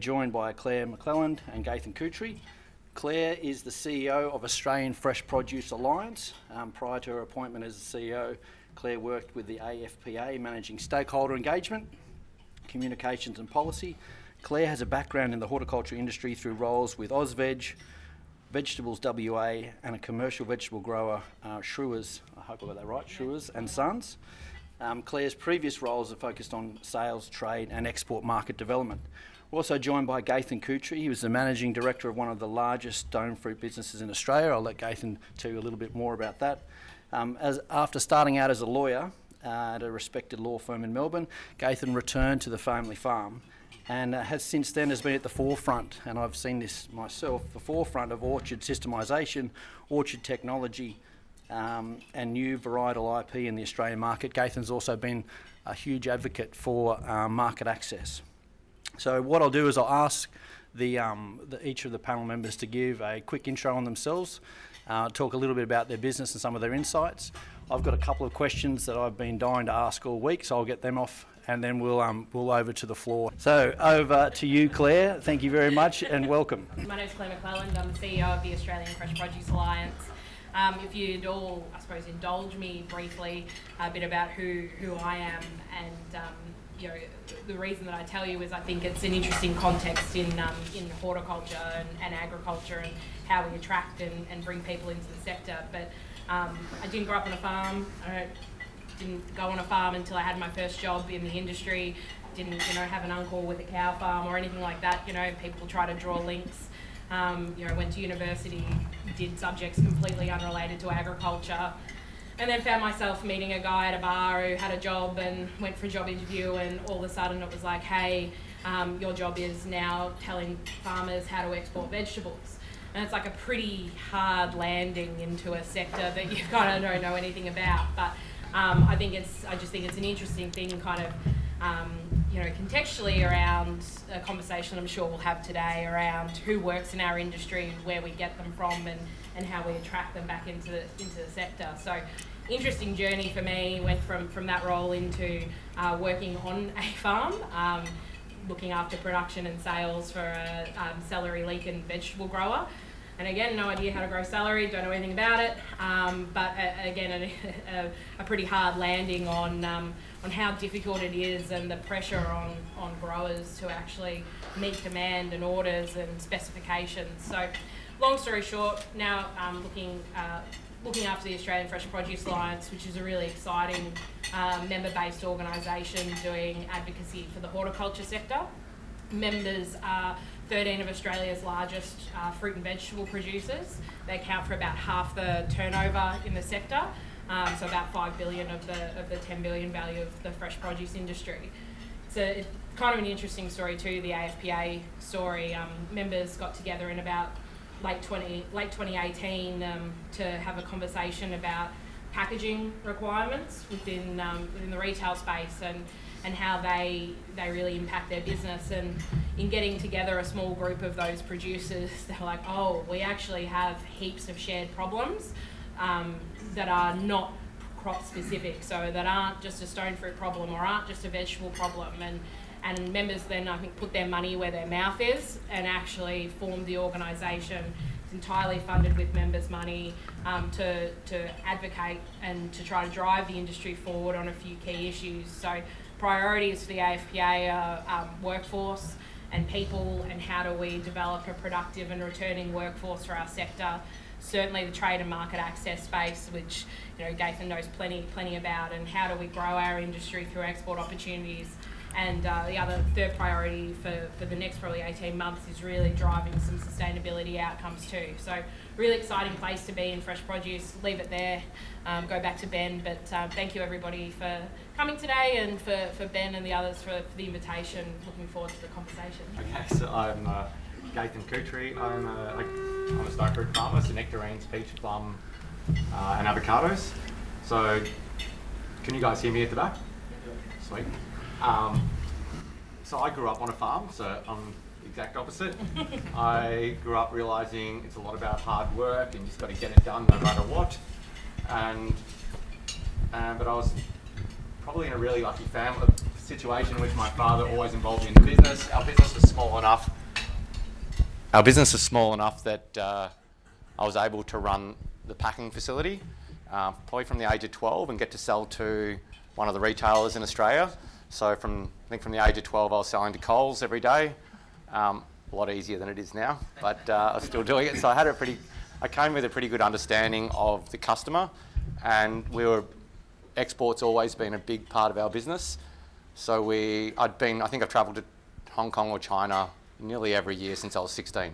joined by Claire McClelland and Gaethan Cutri. Claire is the CEO of Australian Fresh Produce Alliance. Prior to her appointment as the CEO, Claire worked with the AFPA, managing stakeholder engagement, communications and policy. Claire has a background in the horticulture industry through roles with AusVeg, Vegetables WA, and a commercial vegetable grower, Schruers, I hope I got that right, Schruers and Sons. Claire's previous roles are focused on sales, trade and export market development. We're also joined by Gaethan Cutri. He was the Managing Director of one of the largest stone fruit businesses in Australia. I'll let Gaethan tell you a little bit more about that. After starting out as a lawyer at a respected law firm in Melbourne, Gaethan returned to the family farm and has since then been at the forefront, and I've seen this myself, the forefront of orchard systemisation, orchard technology, and new varietal IP in the Australian market. Gaethan's also been a huge advocate for market access. So what I'll do is I'll ask each of the panel members to give a quick intro on themselves, talk a little bit about their business and some of their insights. I've got a couple of questions that I've been dying to ask all week, so I'll get them off and then we'll over to the floor. So over to you, Claire. Thank you very much and welcome. My name is Claire McClelland. I'm the CEO of the Australian Fresh Produce Alliance. If you'd all, I suppose, indulge me briefly a bit about who I am, and the reason that I tell you is I think it's an interesting context in horticulture and agriculture and how we attract and bring people into the sector. But I didn't grow up on a farm. I didn't go on a farm until I had my first job in the industry. Didn't have an uncle with a cow farm or anything like that. People try to draw links. Went to university, did subjects completely unrelated to agriculture, and then found myself meeting a guy at a bar who had a job and went for a job interview, and all of a sudden it was like, hey, your job is now telling farmers how to export vegetables. And it's like a pretty hard landing into a sector that you kind of don't know anything about. But I just think it's an interesting thing, kind of, contextually around a conversation I'm sure we'll have today around who works in our industry, where we get them from, and how we attract them back into the sector. So, interesting journey for me. Went from that role into working on a farm, looking after production and sales for a celery, leek and vegetable grower. And again, no idea how to grow celery, don't know anything about it, but again, a pretty hard landing on how difficult it is and the pressure on growers to actually meet demand and orders and specifications. So, long story short, now looking after the Australian Fresh Produce Alliance, which is a really exciting member-based organisation doing advocacy for the horticulture sector. Members are 13 of Australia's largest fruit and vegetable producers. They account for about half the turnover in the sector, so about 5 billion of the 10 billion value of the fresh produce industry. It's kind of an interesting story too, the AFPA story. Members got together in about late 2018 to have a conversation about packaging requirements within the retail space and how they really impact their business. And in getting together a small group of those producers, they're like, oh, we actually have heaps of shared problems that are not crop specific, so that aren't just a stone fruit problem or aren't just a vegetable problem. And members then, I think, put their money where their mouth is and actually formed the organisation. It's entirely funded with members' money to advocate and to try to drive the industry forward on a few key issues. So priorities for the AFPA are workforce and people, and how do we develop a productive and returning workforce for our sector. Certainly the trade and market access space, which Gaethan knows plenty about, and how do we grow our industry through export opportunities. And the third priority for the next probably 18 months is really driving some sustainability outcomes too. So really exciting place to be in fresh produce. Leave it there, go back to Ben, but thank you everybody for coming today, and for Ben and the others for the invitation. Looking forward to the conversation. Okay, so I'm Gaethan Cutri. I'm a stone fruit farmer, so nectarines, peach, plum and avocados. So can you guys hear me at the back? Sweet. So I grew up on a farm, so I'm the exact opposite. I grew up realising it's a lot about hard work and you just got to get it done no matter what. But I was probably in a really lucky family situation in which my father always involved me in the business. Our business was small enough our business is small enough that I was able to run the packing facility probably from the age of 12 and get to sell to one of the retailers in Australia. So I think from the age of 12 I was selling to Coles every day. A lot easier than it is now, but I was still doing it. So I came with a pretty good understanding of the customer, and exports always been a big part of our business. So I think I've travelled to Hong Kong or China nearly every year since I was 16.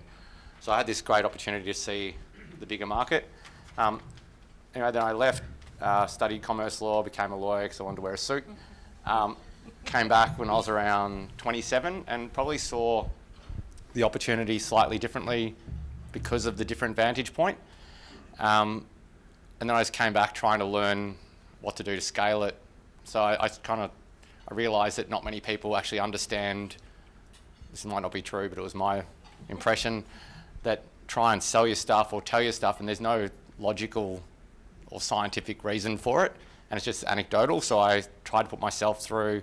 So I had this great opportunity to see the bigger market. Anyway, then I left, studied commerce law, became a lawyer because I wanted to wear a suit. Came back when I was around 27 and probably saw the opportunity slightly differently because of the different vantage point. And then I just came back trying to learn what to do to scale it. So I realised that not many people actually understand, this might not be true, but it was my impression, that try and sell your stuff or tell your stuff and there's no logical or scientific reason for it, and it's just anecdotal. So I tried to put myself through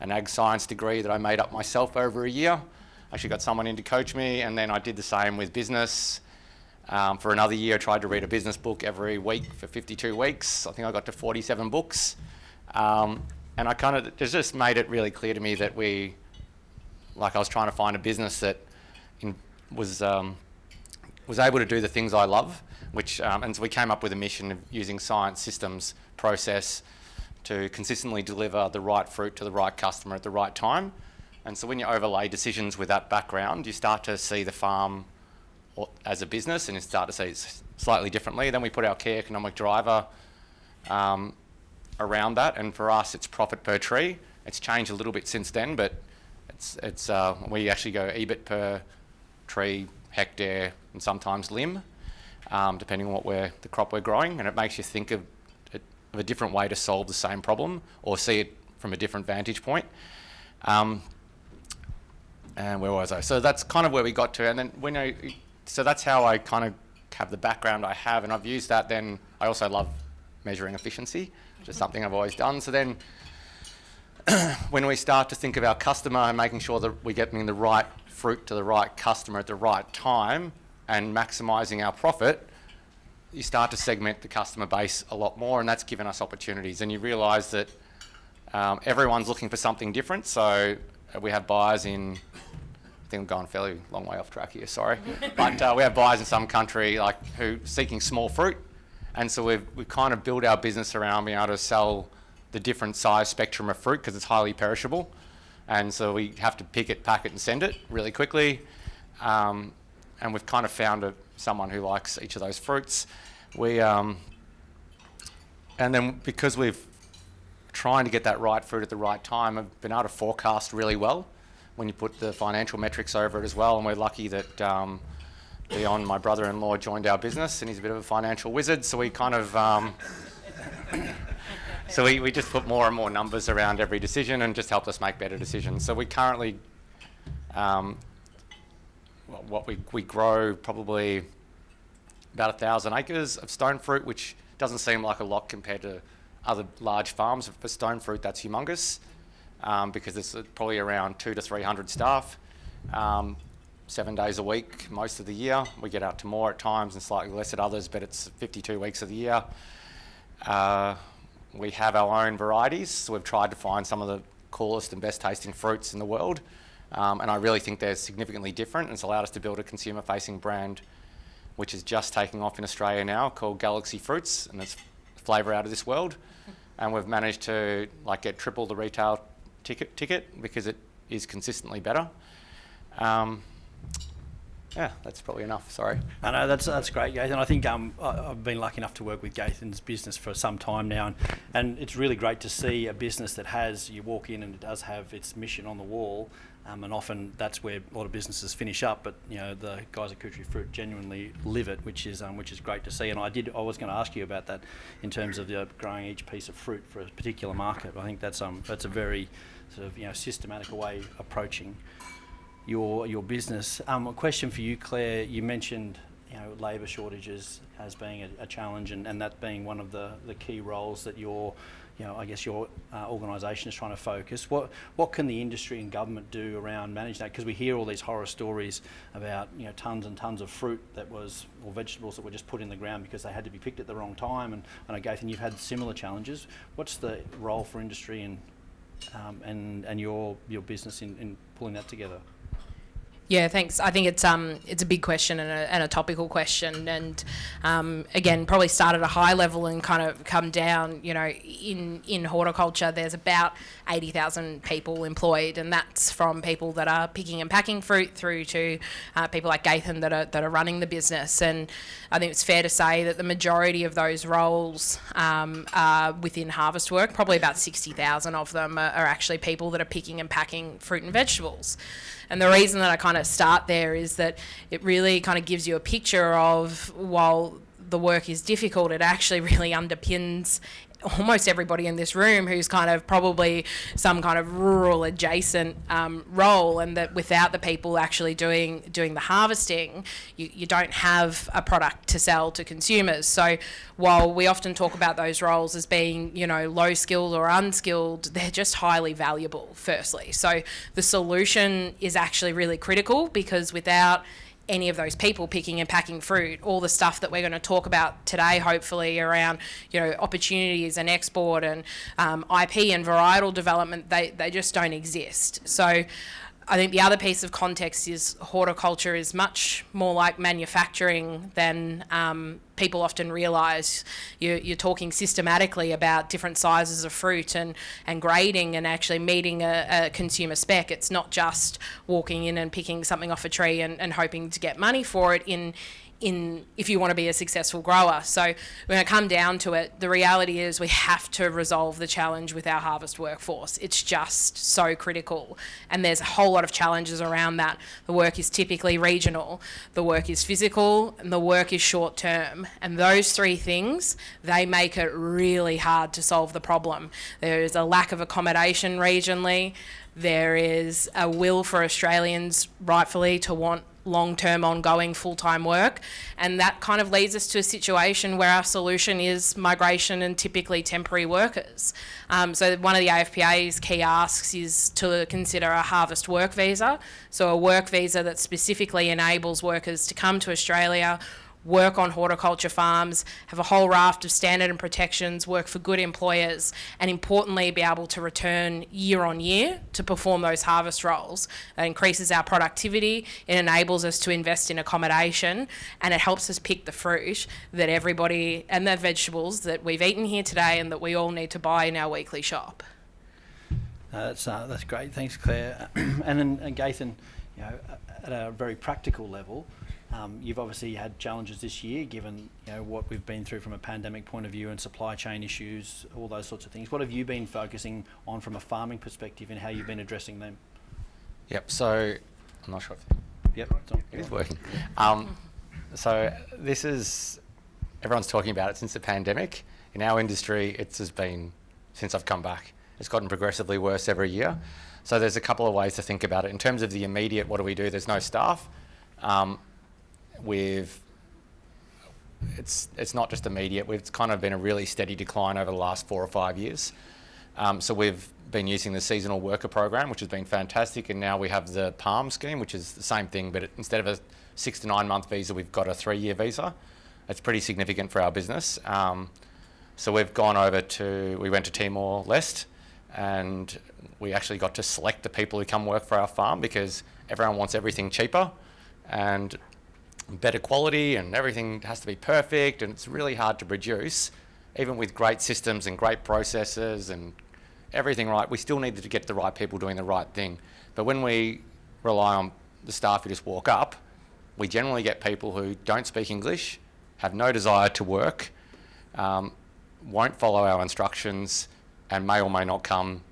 an ag science degree that I made up myself over a year. I actually got someone in to coach me, and then I did the same with business. For another year, I tried to read a business book every week for 52 weeks. I think I got to 47 books. And it just made it really clear to me that I was trying to find a business that was able to do the things I love, and so we came up with a mission of using science, systems, process to consistently deliver the right fruit to the right customer at the right time. And so when you overlay decisions with that background, you start to see the farm as a business, and you start to see it slightly differently. Then we put our key economic driver around that, and for us it's profit per tree. It's changed a little bit since then, but we actually go EBIT per tree, hectare, and sometimes limb, depending on the crop we're growing, and it makes you think of a different way to solve the same problem or see it from a different vantage point. And where was I? So that's kind of where we got to, and then so that's how I kind of have the background I have, and I've used that. Then I also love measuring efficiency, which is something I've always done. So then when we start to think of our customer and making sure that we're getting the right fruit to the right customer at the right time and maximising our profit, you start to segment the customer base a lot more, and that's given us opportunities. And you realise that everyone's looking for something different. So we have buyers I think I'm going a fairly long way off track here, sorry. But we have buyers in some country who seeking small fruit. And so we've kind of built our business around being able to sell the different size spectrum of fruit because it's highly perishable. And so we have to pick it, pack it and send it really quickly. And we've kind of found someone who likes each of those fruits. And then because we've trying to get that right fruit at the right time, I've been able to forecast really well when you put the financial metrics over it as well. And we're lucky that Leon, my brother-in-law, joined our business, and he's a bit of a financial wizard. So we kind of we just put more and more numbers around every decision and just helped us make better decisions. So we currently we grow probably about 1,000 acres of stone fruit, which doesn't seem like a lot compared to other large farms. For stone fruit, that's humongous because it's probably around 200 to 300 staff, 7 days a week most of the year. We get out to more at times and slightly less at others, but it's 52 weeks of the year. We have our own varieties, so we've tried to find some of the coolest and best tasting fruits in the world, and I really think they're significantly different, and it's allowed us to build a consumer facing brand which is just taking off in Australia now, called Galaxy Fruits, and it's flavour out of this world. And we've managed to get triple the retail ticket because it is consistently better. Yeah, that's probably enough. Sorry. I know that's great, Gaethan. I think I've been lucky enough to work with Gaethan's business for some time now, and it's really great to see a business that you walk in and it does have its mission on the wall. And often that's where a lot of businesses finish up, but the guys at Cutri Fruit genuinely live it, which is great to see. And I was going to ask you about that in terms of growing each piece of fruit for a particular market. I think that's a very sort of systematic way of approaching your business. A question for you, Claire. You mentioned labour shortages as being a challenge, and that being one of the key roles that your organisation is trying to focus. What can the industry and government do around managing that? Because we hear all these horror stories about tons and tons of fruit or vegetables that were just put in the ground because they had to be picked at the wrong time. And I know, Gaethan, you've had similar challenges. What's the role for industry and your business in pulling that together? Yeah, thanks. I think it's a big question and a topical question, and again, probably start at a high level and kind of come down. In horticulture, there's about 80,000 people employed, and that's from people that are picking and packing fruit through to people like Gaethan that are running the business. And I think it's fair to say that the majority of those roles are within harvest work. Probably about 60,000 of them are actually people that are picking and packing fruit and vegetables. And the reason that I kind of start there is that it really kind of gives you a picture of, while the work is difficult, it actually really underpins almost everybody in this room who's kind of probably some kind of rural adjacent role, and that without the people actually doing the harvesting, you don't have a product to sell to consumers. So while we often talk about those roles as being, low skilled or unskilled, they're just highly valuable, firstly. So the solution is actually really critical, because without any of those people picking and packing fruit, all the stuff that we're going to talk about today, hopefully around opportunities and export and IP and varietal development, they just don't exist. So I think the other piece of context is horticulture is much more like manufacturing than people often realise. You're talking systematically about different sizes of fruit and grading and actually meeting a consumer spec. It's not just walking in and picking something off a tree and hoping to get money for it if you want to be a successful grower. So when it come down to it, the reality is we have to resolve the challenge with our harvest workforce. It's just so critical, and there's a whole lot of challenges around that. The work is typically regional, the work is physical, and the work is short term, and those three things, they make it really hard to solve the problem. There is a lack of accommodation regionally. There is a will for Australians, rightfully, to want long-term, ongoing, full-time work, and that kind of leads us to a situation where our solution is migration and typically temporary workers. So one of the AFPA's key asks is to consider a harvest work visa, so a work visa that specifically enables workers to come to Australia, work on horticulture farms, have a whole raft of standard and protections, work for good employers, and importantly be able to return year on year to perform those harvest roles. That increases our productivity, it enables us to invest in accommodation, and it helps us pick the fruit that everybody, and the vegetables that we've eaten here today and that we all need to buy in our weekly shop. That's great, thanks Claire. And Gaethan, at a very practical level, you've obviously had challenges this year, given what we've been through from a pandemic point of view and supply chain issues, all those sorts of things. What have you been focusing on from a farming perspective, and how you've been addressing them? Yep. So I'm not sure if it is working. So this is, everyone's talking about it since the pandemic. In our industry, it's just been since I've come back. It's gotten progressively worse every year. So there's a couple of ways to think about it. In terms of the immediate, what do we do? There's no staff. It's not just immediate. It's kind of been a really steady decline over the last 4 or 5 years. So we've been using the seasonal worker program, which has been fantastic, and now we have the PALM scheme, which is the same thing, but instead of a 6 to 9 month visa, we've got a 3-year visa. It's pretty significant for our business. So we've gone over we went to Timor-Leste, and we actually got to select the people who come work for our farm, because everyone wants everything cheaper and better quality, and everything has to be perfect, and it's really hard to produce. Even with great systems and great processes and everything right, we still need to get the right people doing the right thing. But when we rely on the staff who just walk up, we generally get people who don't speak English, have no desire to work, won't follow our instructions, and may or may not come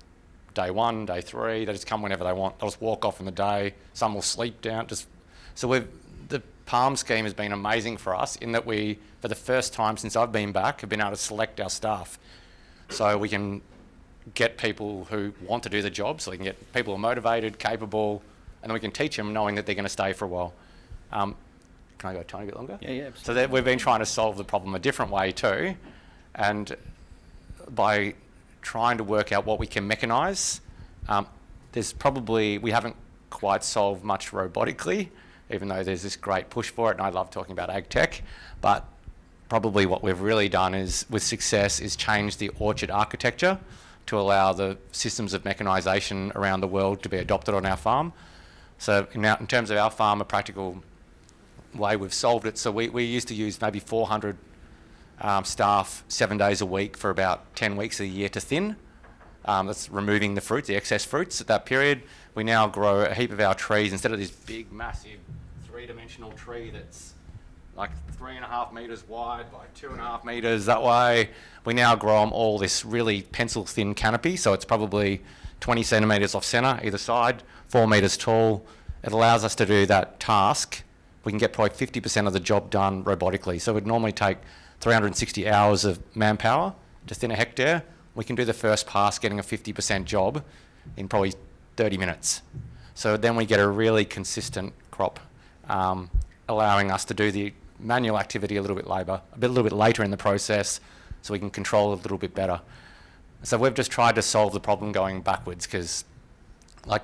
day 1, day 3. They just come whenever they want. They'll just walk off in the day. Some will sleep down. The PALM scheme has been amazing for us, in that we, for the first time since I've been back, have been able to select our staff. So we can get people who want to do the job, so we can get people who are motivated, capable, and then we can teach them knowing that they're going to stay for a while. can I go a tiny bit longer? Yeah, yeah. So that we've been trying to solve the problem a different way too, and by trying to work out what we can mechanise, we haven't quite solved much robotically, even though there's this great push for it, and I love talking about ag tech, but probably what we've really done is, with success, is change the orchard architecture to allow the systems of mechanisation around the world to be adopted on our farm. So in terms of our farm, a practical way we've solved it, so we used to use maybe 400 staff 7 days a week for about 10 weeks a year to thin. That's removing the fruits, the excess fruits at that period. We now grow a heap of our trees, instead of this big, massive, three-dimensional tree that's like 3.5 metres wide by 2.5 metres that way, we now grow them all this really pencil-thin canopy, so it's probably 20 centimetres off centre either side, 4 metres tall. It allows us to do that task. We can get probably 50% of the job done robotically. So it would normally take 360 hours of manpower to thin a hectare. We can do the first pass getting a 50% job in probably 30 minutes. So then we get a really consistent crop, allowing us to do the manual activity a little bit later in the process, so we can control it a little bit better. So we've just tried to solve the problem going backwards, because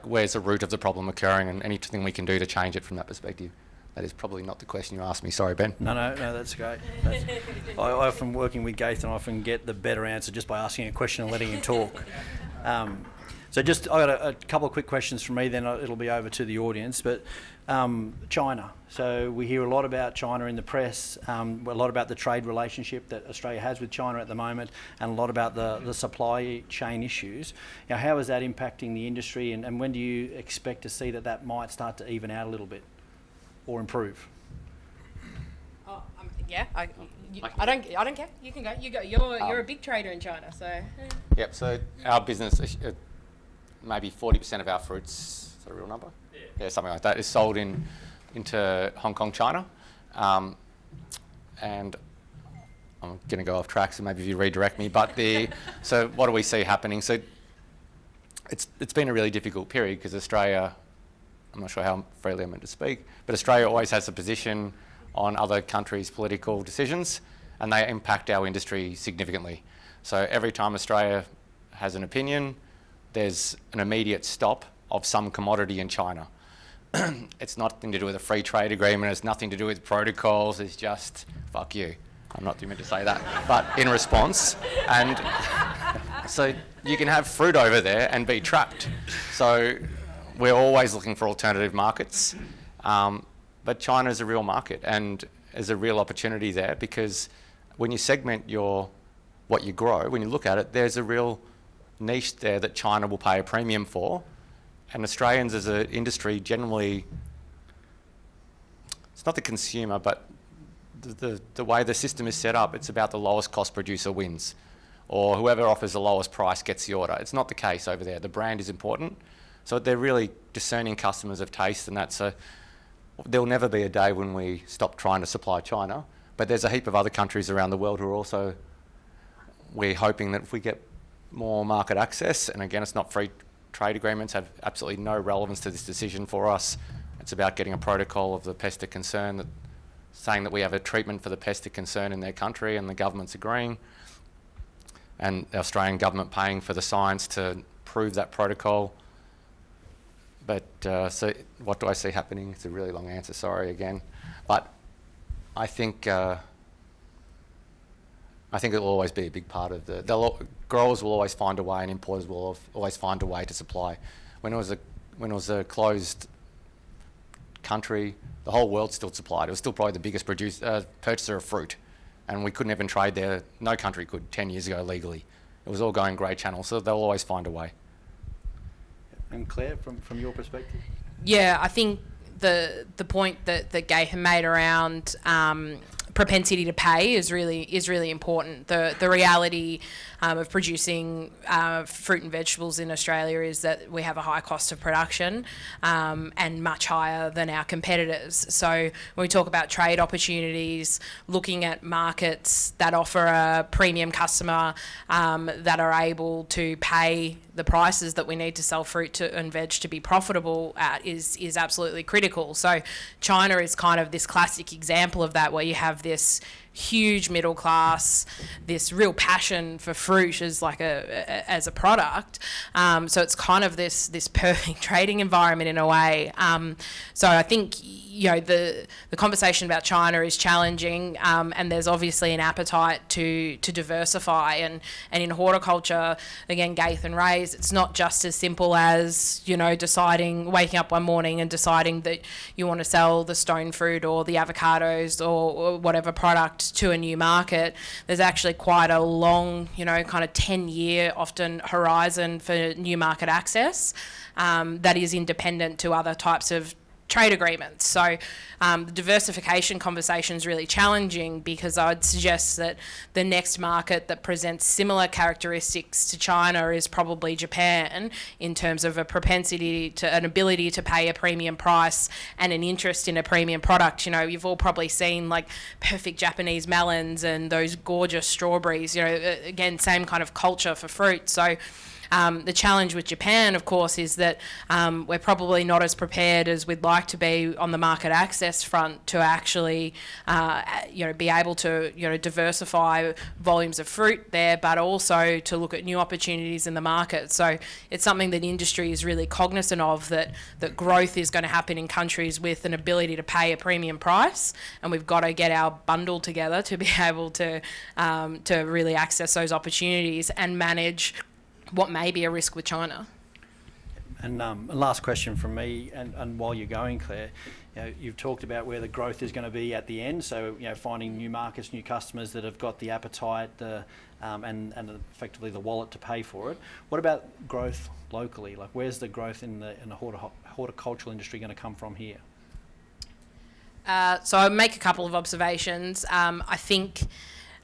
where's the root of the problem occurring, and anything we can do to change it from that perspective. That is probably not the question you asked me. Sorry, Ben. No, that's great. I often, working with Gaethan, I often get the better answer just by asking a question and letting him talk. So I got a couple of quick questions from me, then it'll be over to the audience. But China. So we hear a lot about China in the press, a lot about the trade relationship that Australia has with China at the moment, and a lot about the supply chain issues. Now, how is that impacting the industry, and when do you expect to see that might start to even out a little bit or improve? I don't care. You can go. You go. You're a big trader in China, so. Yep. So our business, maybe 40% of our fruits, is that a real number? Yeah, something like that, is sold into Hong Kong, China, and I'm going to go off track, so maybe if you redirect me. But so what do we see happening? So it's been a really difficult period, because Australia, I'm not sure how freely I'm meant to speak, but Australia always has a position on other countries' political decisions, and they impact our industry significantly. So every time Australia has an opinion, there's an immediate stop of some commodity in China. It's nothing to do with a free trade agreement, it's nothing to do with protocols, it's just, fuck you. I'm not meant to say that, but in response. And so you can have fruit over there and be trapped. So we're always looking for alternative markets, but China is a real market, and there's a real opportunity there, because when you segment what you grow, when you look at it, there's a real niche there that China will pay a premium for. And Australians as an industry generally, it's not the consumer, but the way the system is set up, it's about the lowest cost producer wins, or whoever offers the lowest price gets the order. It's not the case over there. The brand is important. So they're really discerning customers of taste and that. So there'll never be a day when we stop trying to supply China, but there's a heap of other countries around the world who are also, we're hoping that if we get more market access, and again, it's not free trade agreements, have absolutely no relevance to this decision for us. It's about getting a protocol of the pest of concern, saying that we have a treatment for the pest of concern in their country, and the government's agreeing, and the Australian government paying for the science to prove that protocol. But so what do I see happening? It's a really long answer, sorry again. But I think it'll always be a big part of growers will always find a way, and importers will always find a way to supply. When it was a closed country, the whole world still supplied. It was still probably the biggest purchaser of fruit, and we couldn't even trade there. No country could 10 years ago legally. It was all going grey channels, so they'll always find a way. And Claire, from your perspective? Yeah, I think the point that Gaethan made around propensity to pay is really important. The reality of producing fruit and vegetables in Australia is that we have a high cost of production and much higher than our competitors. So when we talk about trade opportunities, looking at markets that offer a premium customer that are able to pay the prices that we need to sell fruit and veg to be profitable at is absolutely critical. So China is kind of this classic example of that, where you have this huge middle class, this real passion for fruit as as a product. So it's kind of this perfect trading environment in a way. So I think the conversation about China is challenging, and there's obviously an appetite to diversify. And in horticulture, again, Gaethan raised, it's not just as simple as waking up one morning and deciding that you want to sell the stone fruit or the avocados or whatever product to a new market. There's actually quite a long, kind of 10-year often horizon for new market access that is independent to other types of trade agreements. So the diversification conversation is really challenging, because I would suggest that the next market that presents similar characteristics to China is probably Japan, in terms of a propensity to an ability to pay a premium price and an interest in a premium product. You've all probably seen perfect Japanese melons and those gorgeous strawberries, again, same kind of culture for fruit. So the challenge with Japan, of course, is that we're probably not as prepared as we'd like to be on the market access front to actually, be able to, diversify volumes of fruit there, but also to look at new opportunities in the market. So it's something that industry is really cognizant of, that growth is going to happen in countries with an ability to pay a premium price, and we've got to get our bundle together to be able to really access those opportunities and manage what may be a risk with China. And last question from me, and while you're going, Claire, you've talked about where the growth is going to be at the end. So finding new markets, new customers that have got the appetite, and effectively the wallet to pay for it. What about growth locally? Where's the growth in the horticultural industry going to come from here? So I'll make a couple of observations. I think.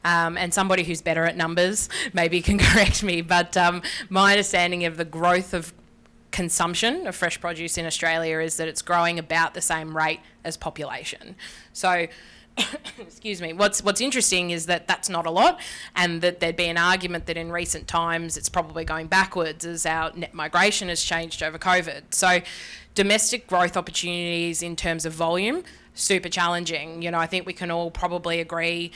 And somebody who's better at numbers maybe can correct me, but my understanding of the growth of consumption of fresh produce in Australia is that it's growing about the same rate as population. So, excuse me, what's interesting is that that's not a lot, and that there'd be an argument that in recent times it's probably going backwards as our net migration has changed over COVID. So domestic growth opportunities in terms of volume, super challenging. I think we can all probably agree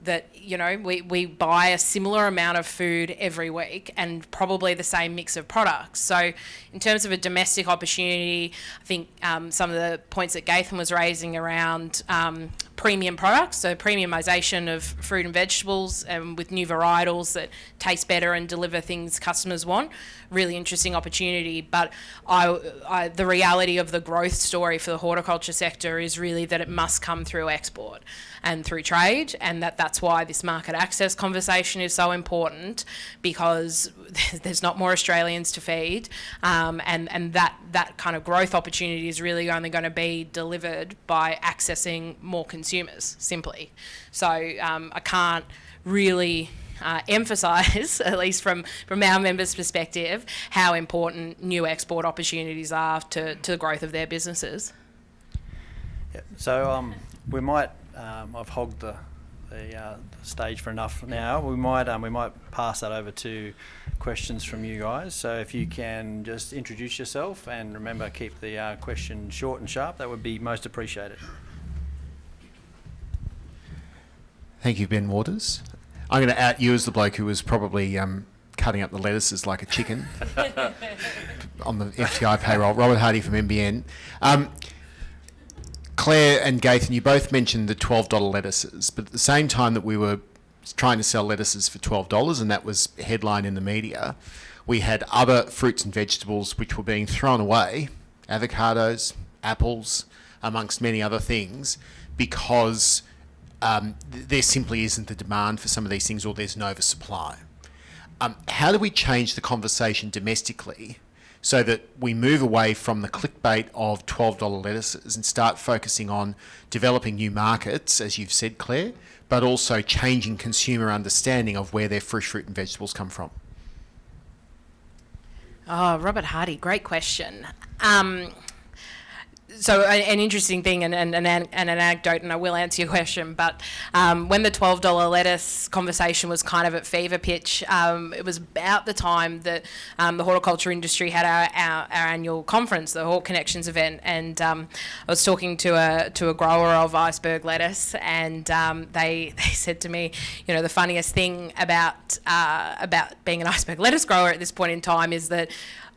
that we buy a similar amount of food every week and probably the same mix of products. So in terms of a domestic opportunity, I think some of the points that Gaethan was raising around premium products, so premiumisation of fruit and vegetables, and with new varietals that taste better and deliver things customers want, really interesting opportunity. But the reality of the growth story for the horticulture sector is really that it must come through export and through trade, and that's why this market access conversation is so important, because there's not more Australians to feed, and that kind of growth opportunity is really only going to be delivered by accessing more consumers, simply. So I can't really emphasise, at least from our members' perspective, how important new export opportunities are to the growth of their businesses. Yeah. So we might. I've hogged the stage for enough now. We might pass that over to questions from you guys. So if you can just introduce yourself, and remember, keep the question short and sharp, that would be most appreciated. Thank you, Ben Waters. I'm going to out you as the bloke who was probably cutting up the lettuces like a chicken on the FTI payroll. Robert Hardy from NBN. Claire and Gaethan, you both mentioned the $12 lettuces, but at the same time that we were trying to sell lettuces for $12, and that was headline in the media, we had other fruits and vegetables which were being thrown away, avocados, apples, amongst many other things, because there simply isn't the demand for some of these things, or there's an oversupply. How do we change the conversation domestically so that we move away from the clickbait of $12 lettuces and start focusing on developing new markets, as you've said, Claire, but also changing consumer understanding of where their fresh fruit and vegetables come from? Oh, Robert Hardy, great question. so an interesting thing and an anecdote, and I will answer your question, but when the $12 lettuce conversation was kind of at fever pitch, it was about the time that the horticulture industry had our annual conference, the Hort Connections event, and I was talking to a grower of iceberg lettuce, and they said to me, you know, the funniest thing about being an iceberg lettuce grower at this point in time is that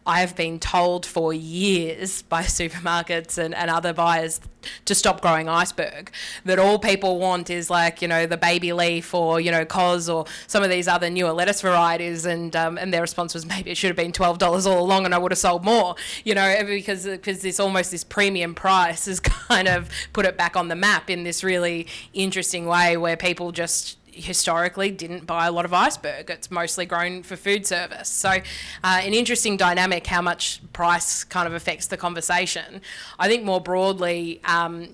I've been told for years by supermarkets and other buyers to stop growing iceberg, that all people want is like, you know, the baby leaf or, you know, cos or some of these other newer lettuce varieties, and their response was maybe it should have been $12 all along and I would have sold more, you know, because this premium price has kind of put it back on the map in this really interesting way where people just historically didn't buy a lot of iceberg. It's mostly grown for food service. So an interesting dynamic how much price kind of affects the conversation. I think more broadly,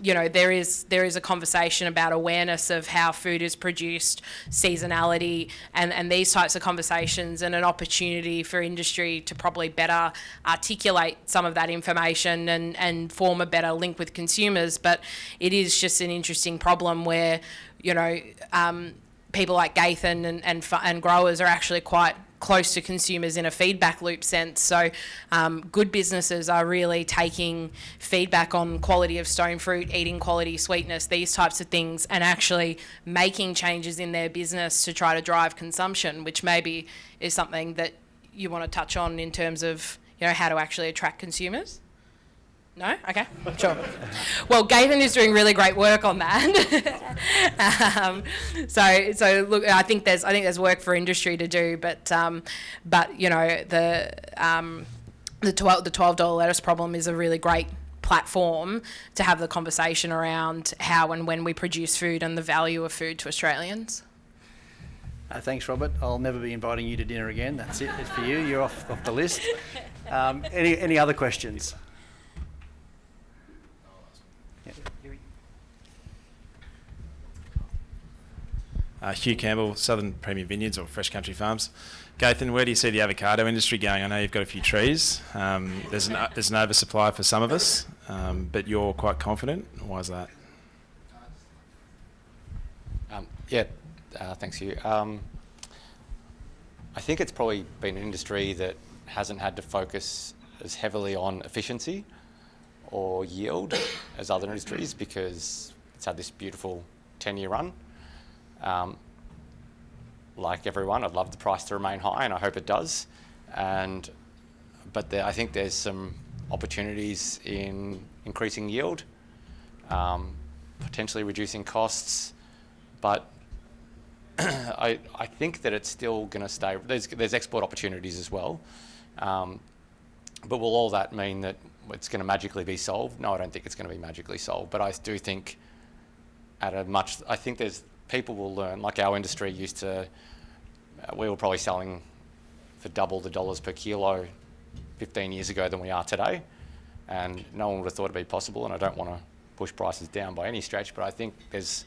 you know, there is a conversation about awareness of how food is produced, seasonality, and these types of conversations, and an opportunity for industry to probably better articulate some of that information and form a better link with consumers. But it is just an interesting problem where, you know, people like Gaethan and growers are actually quite close to consumers in a feedback loop sense. So good businesses are really taking feedback on quality of stone fruit, eating quality, sweetness, these types of things, and actually making changes in their business to try to drive consumption, which maybe is something that you want to touch on in terms of, you know, how to actually attract consumers. No? Okay, sure. Well, Gaethan is doing really great work on that. So look, I think there's work for industry to do, but you know, the $12 lettuce problem is a really great platform to have the conversation around how and when we produce food and the value of food to Australians. Thanks, Robert. I'll never be inviting you to dinner again. That's it. It's for you. You're off the list. Any other questions? Hugh Campbell, Southern Premium Vineyards or Fresh Country Farms. Gaethan, where do you see the avocado industry going? I know you've got a few trees. There's an oversupply for some of us, but you're quite confident. Why is that? Thanks, Hugh. I think it's probably been an industry that hasn't had to focus as heavily on efficiency or yield as other industries because it's had this beautiful 10-year run. Like everyone, I'd love the price to remain high, and I hope it does. But I think there's some opportunities in increasing yield, potentially reducing costs. But I think that it's still going to stay. There's export opportunities as well. But will all that mean that it's going to magically be solved? No, I don't think it's going to be magically solved. But I do think I think people will learn, like our industry used to, we were probably selling for double the dollars per kilo 15 years ago than we are today. And no one would have thought it'd be possible, and I don't want to push prices down by any stretch, but I think there's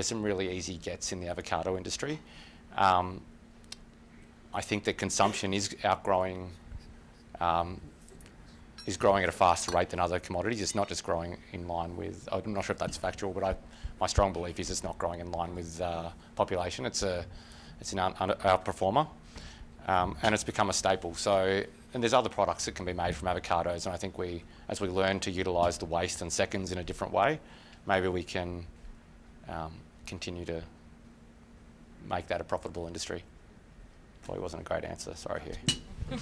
some really easy gets in the avocado industry. I think that consumption is growing at a faster rate than other commodities. It's not just growing in line with, I'm not sure if that's factual, but my strong belief is it's not growing in line with population. It's an outperformer, and it's become a staple. So, and there's other products that can be made from avocados, and I think as we learn to utilise the waste and seconds in a different way, maybe we can continue to make that a profitable industry. Probably wasn't a great answer. Sorry, Hugh.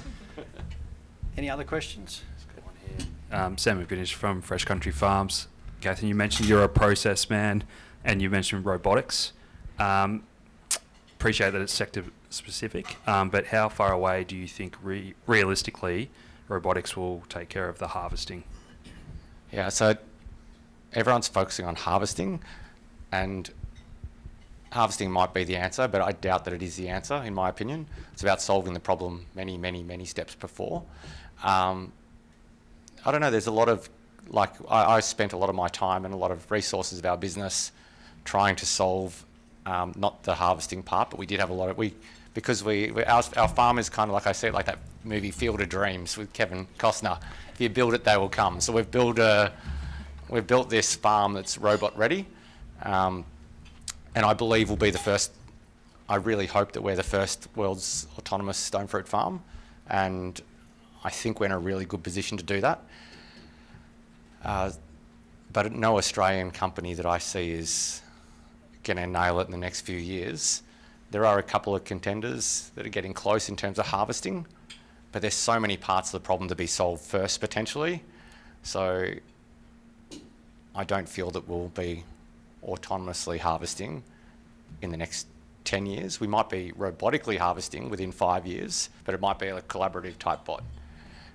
Any other questions? Sam McVinish from Fresh Country Farms. Gaethan, you mentioned you're a process man, and you mentioned robotics. Appreciate that it's sector specific, but how far away do you think realistically robotics will take care of the harvesting? Yeah, so everyone's focusing on harvesting, and harvesting might be the answer, but I doubt that it is the answer, in my opinion. It's about solving the problem many, many, many steps before. I don't know, there's a lot of, I spent a lot of my time and a lot of resources of our business trying to solve not the harvesting part, but we did have a lot of, because our farm is kind of, like I said, like that movie Field of Dreams with Kevin Costner. If you build it, they will come. So we've built we've built this farm that's robot ready, and I believe we'll be the first. I really hope that we're the first world's autonomous stone fruit farm, and I think we're in a really good position to do that. But no Australian company that I see is going to nail it in the next few years. There are a couple of contenders that are getting close in terms of harvesting, but there's so many parts of the problem to be solved first potentially. So I don't feel that we'll be autonomously harvesting in the next 10 years. We might be robotically harvesting within 5 years, but it might be a collaborative type bot.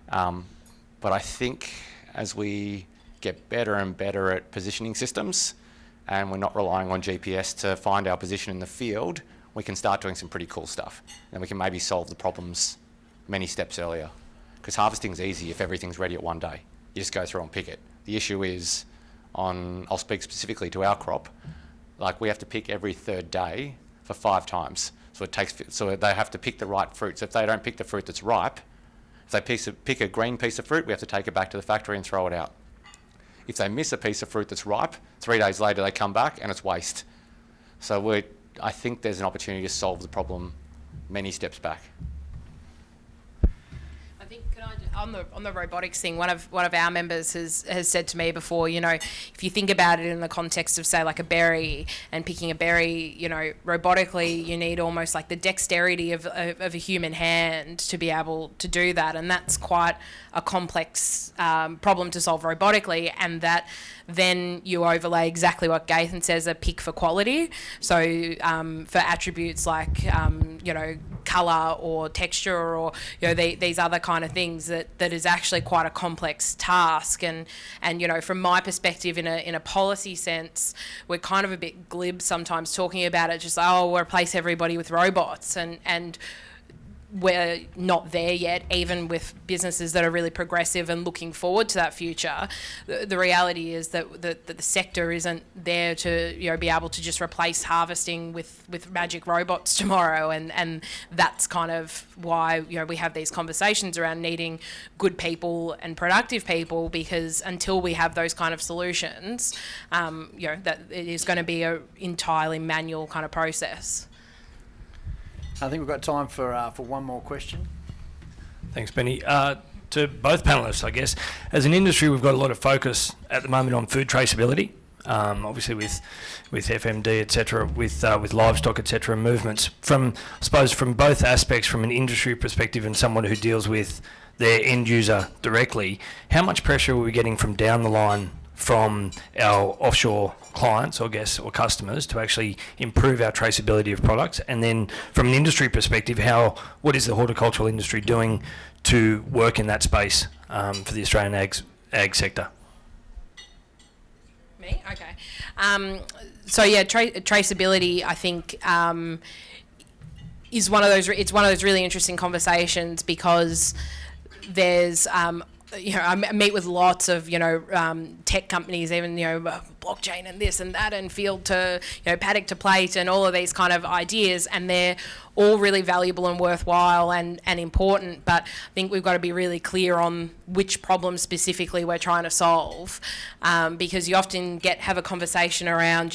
But I think as we get better and better at positioning systems, and we're not relying on GPS to find our position in the field, we can start doing some pretty cool stuff. And we can maybe solve the problems many steps earlier. Because harvesting's easy if everything's ready at one day. You just go through and pick it. The issue is I'll speak specifically to our crop, like we have to pick every third day for 5 times. So they have to pick the right fruit. So if they don't pick the fruit that's ripe, if they pick a green piece of fruit, we have to take it back to the factory and throw it out. If they miss a piece of fruit that's ripe, 3 days later they come back and it's waste. So I think there's an opportunity to solve the problem many steps back. I think on the robotics thing, one of our members has said to me before, if you think about it in the context of say like a berry and picking a berry, robotically you need almost like the dexterity of a human hand to be able to do that, and that's quite a complex problem to solve robotically, and that then you overlay exactly what Gaethan says, a pick for quality. So for attributes like, colour or texture or, these other kind of things that is actually quite a complex task. And from my perspective, in a policy sense, we're kind of a bit glib sometimes talking about it, just, we'll replace everybody with robots. And we're not there yet, even with businesses that are really progressive and looking forward to that future. The reality is that the sector isn't there to be able to just replace harvesting with magic robots tomorrow, and that's kind of why we have these conversations around needing good people and productive people, because until we have those kind of solutions, that it is going to be an entirely manual kind of process. I think we've got time for one more question. Thanks, Benny. To both panellists, I guess, as an industry, we've got a lot of focus at the moment on food traceability. Obviously, with FMD, etc., with livestock, etc., movements. I suppose from both aspects, from an industry perspective and someone who deals with their end user directly, how much pressure are we getting from down the line from our offshore clients or guests or customers to actually improve our traceability of products? And then from an industry perspective, what is the horticultural industry doing to work in that space for the Australian ag sector? Me? Okay. Traceability, I think, is one of those really interesting conversations, because there's I meet with lots of tech companies, even blockchain and this and that, and field to paddock to plate and all of these kind of ideas, and they're all really valuable and worthwhile and important. But I think we've got to be really clear on which problem specifically we're trying to solve, because you often have a conversation around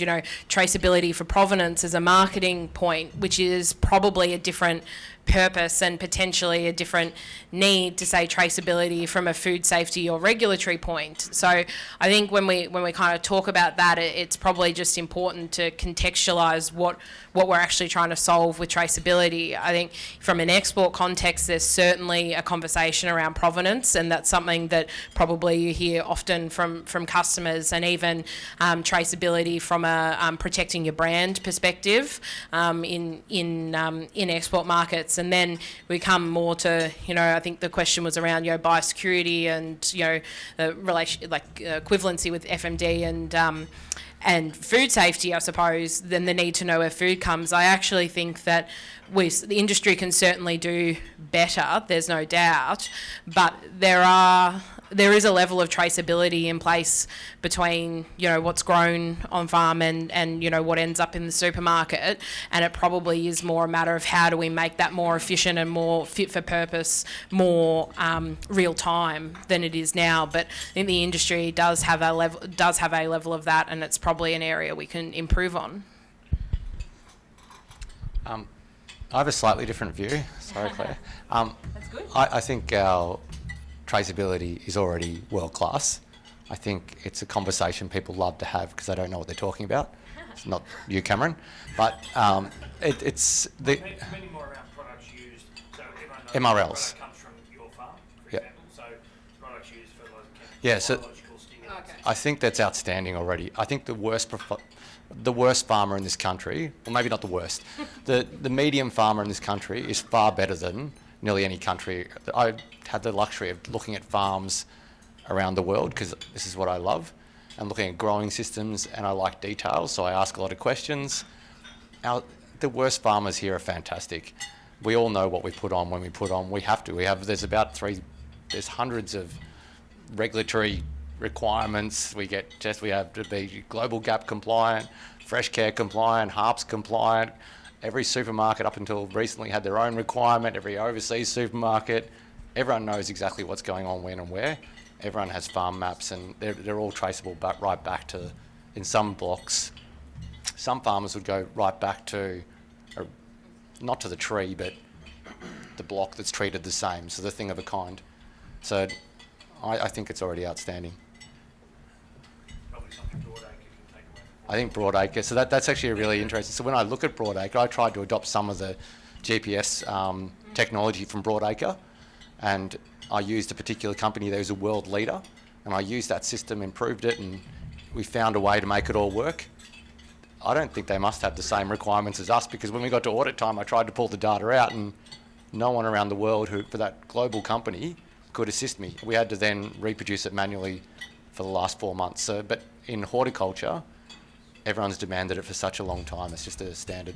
traceability for provenance as a marketing point, which is probably a different purpose and potentially a different need to say traceability from a food safety or regulatory point. So I think when we kind of talk about that, it's probably just important to contextualise what we're actually trying to solve with traceability. I think from an export context, there's certainly a conversation around provenance, and that's something that probably you hear often from customers, and even traceability from a protecting your brand perspective in export markets. And then we come more to, I think the question was around, biosecurity and, relation, like equivalency with FMD and food safety, I suppose, then the need to know where food comes. I actually think that the industry can certainly do better, there's no doubt, but there are there is a level of traceability in place between, you know, what's grown on farm and you know, what ends up in the supermarket, and it probably is more a matter of how do we make that more efficient and more fit for purpose, more real time than it is now. But I think the industry does have a level of that, and it's probably an area we can improve on. I have a slightly different view. Sorry, Claire. That's good. I think our traceability is already world class. I think it's a conversation people love to have because they don't know what they're talking about. It's not you, Cameron, but it's the Many more around products used, so everyone knows MRLs. the product comes from your farm, for Yep. example. So products used for Yeah, so biological stimulants. Okay. I think that's outstanding already. I think the worst farmer in this country, or maybe not the worst, the medium farmer in this country is far better than nearly any country. I had the luxury of looking at farms around the world because this is what I love, and looking at growing systems, and I like details, so I ask a lot of questions. The worst farmers here are fantastic. We all know what we put on when we put on. We have to. There's hundreds of regulatory requirements. We have to be Global Gap compliant, Fresh Care compliant, HARPS compliant. Every supermarket up until recently had their own requirement, every overseas supermarket. Everyone knows exactly what's going on when and where. Everyone has farm maps, and they're all traceable right back to, in some blocks, some farmers would go right back to, not to the tree, but the block that's treated the same, so the thing of a kind. So I think it's already outstanding. Probably something Broadacre can take away. I think Broadacre, so that's actually really interesting. So when I look at Broadacre, I tried to adopt some of the GPS technology from Broadacre, and I used a particular company that was a world leader, and I used that system, improved it, and we found a way to make it all work. I don't think they must have the same requirements as us, because when we got to audit time, I tried to pull the data out, and no one around the world for that global company could assist me. We had to then reproduce it manually for the last 4 months. But in horticulture, everyone's demanded it for such a long time. It's just a standard.